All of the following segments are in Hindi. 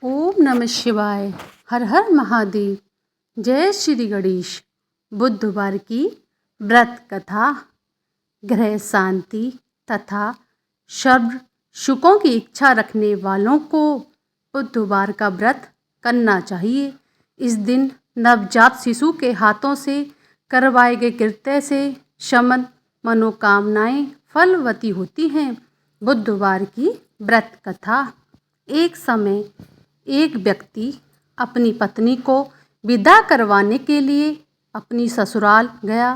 ओम नमः शिवाय। हर हर महादेव। जय श्री गणेश। बुधवार की व्रत कथा। गृह शांति तथा सर्व सुखों की इच्छा रखने वालों को बुधवार का व्रत करना चाहिए। इस दिन नवजात शिशु के हाथों से करवाए गए कृत्य से समस्त मनोकामनाएं फलवती होती हैं। बुधवार की व्रत कथा। एक समय एक व्यक्ति अपनी पत्नी को विदा करवाने के लिए अपनी ससुराल गया।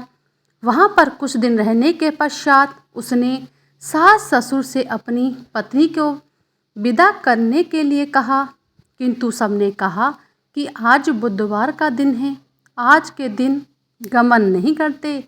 वहाँ पर कुछ दिन रहने के पश्चात उसने सास ससुर से अपनी पत्नी को विदा करने के लिए कहा, किंतु सबने कहा कि आज बुधवार का दिन है, आज के दिन गमन नहीं करते।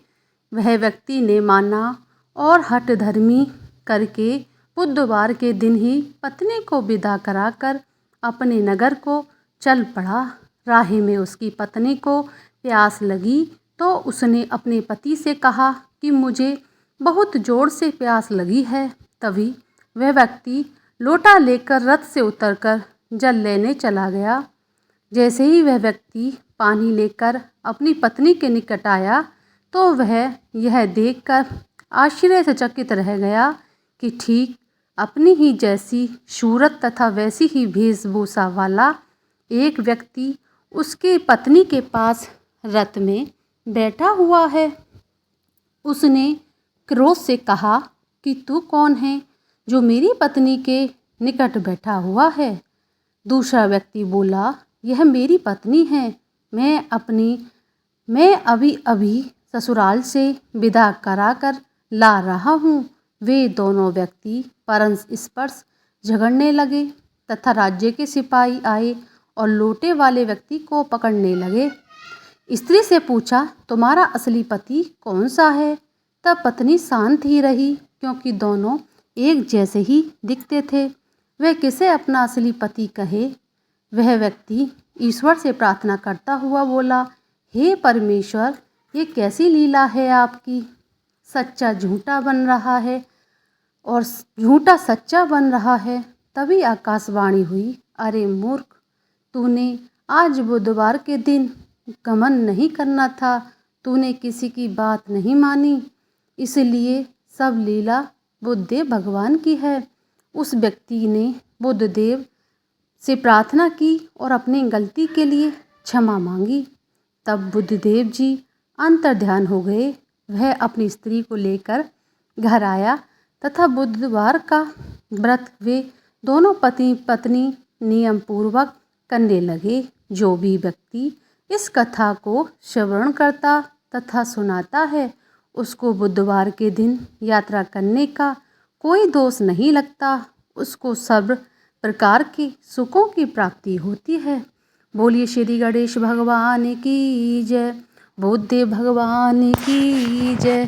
वह व्यक्ति ने माना और हठधर्मी करके बुधवार के दिन ही पत्नी को विदा कराकर अपने नगर को चल पड़ा। राह में उसकी पत्नी को प्यास लगी तो उसने अपने पति से कहा कि मुझे बहुत ज़ोर से प्यास लगी है। तभी वह व्यक्ति लोटा लेकर रथ से उतरकर जल लेने चला गया। जैसे ही वह व्यक्ति पानी लेकर अपनी पत्नी के निकट आया तो वह यह देखकर आश्चर्य से चकित रह गया कि ठीक अपनी ही जैसी सूरत तथा वैसी ही वेशभूषा वाला एक व्यक्ति उसकी पत्नी के पास रथ में बैठा हुआ है। उसने क्रोध से कहा कि तू कौन है जो मेरी पत्नी के निकट बैठा हुआ है। दूसरा व्यक्ति बोला, यह मेरी पत्नी है, मैं अभी अभी ससुराल से विदा कराकर ला रहा हूँ। वे दोनों व्यक्ति परस्पर झगड़ने लगे तथा राज्य के सिपाही आए और लोटे वाले व्यक्ति को पकड़ने लगे। स्त्री से पूछा, तुम्हारा असली पति कौन सा है? तब पत्नी शांत ही रही क्योंकि दोनों एक जैसे ही दिखते थे। वह किसे अपना असली पति कहे। वह व्यक्ति ईश्वर से प्रार्थना करता हुआ बोला, हे परमेश्वर, ये कैसी लीला है आपकी। सच्चा झूठा बन रहा है और झूठा सच्चा बन रहा है। तभी आकाशवाणी हुई, अरे मूर्ख, तूने आज बुधवार के दिन गमन नहीं करना था, तूने किसी की बात नहीं मानी, इसलिए सब लीला बुद्धदेव भगवान की है। उस व्यक्ति ने बुद्धदेव से प्रार्थना की और अपनी गलती के लिए क्षमा मांगी। तब बुद्धदेव जी अंतर्ध्यान हो गए। वह अपनी स्त्री को लेकर घर आया तथा बुधवार का व्रत वे दोनों पति पत्नी नियम पूर्वक करने लगे। जो भी व्यक्ति इस कथा को श्रवण करता तथा सुनाता है उसको बुधवार के दिन यात्रा करने का कोई दोष नहीं लगता। उसको सब प्रकार के सुखों की प्राप्ति होती है। बोलिए श्री गणेश भगवान की जय। बुद्धदेव भगवान की जय।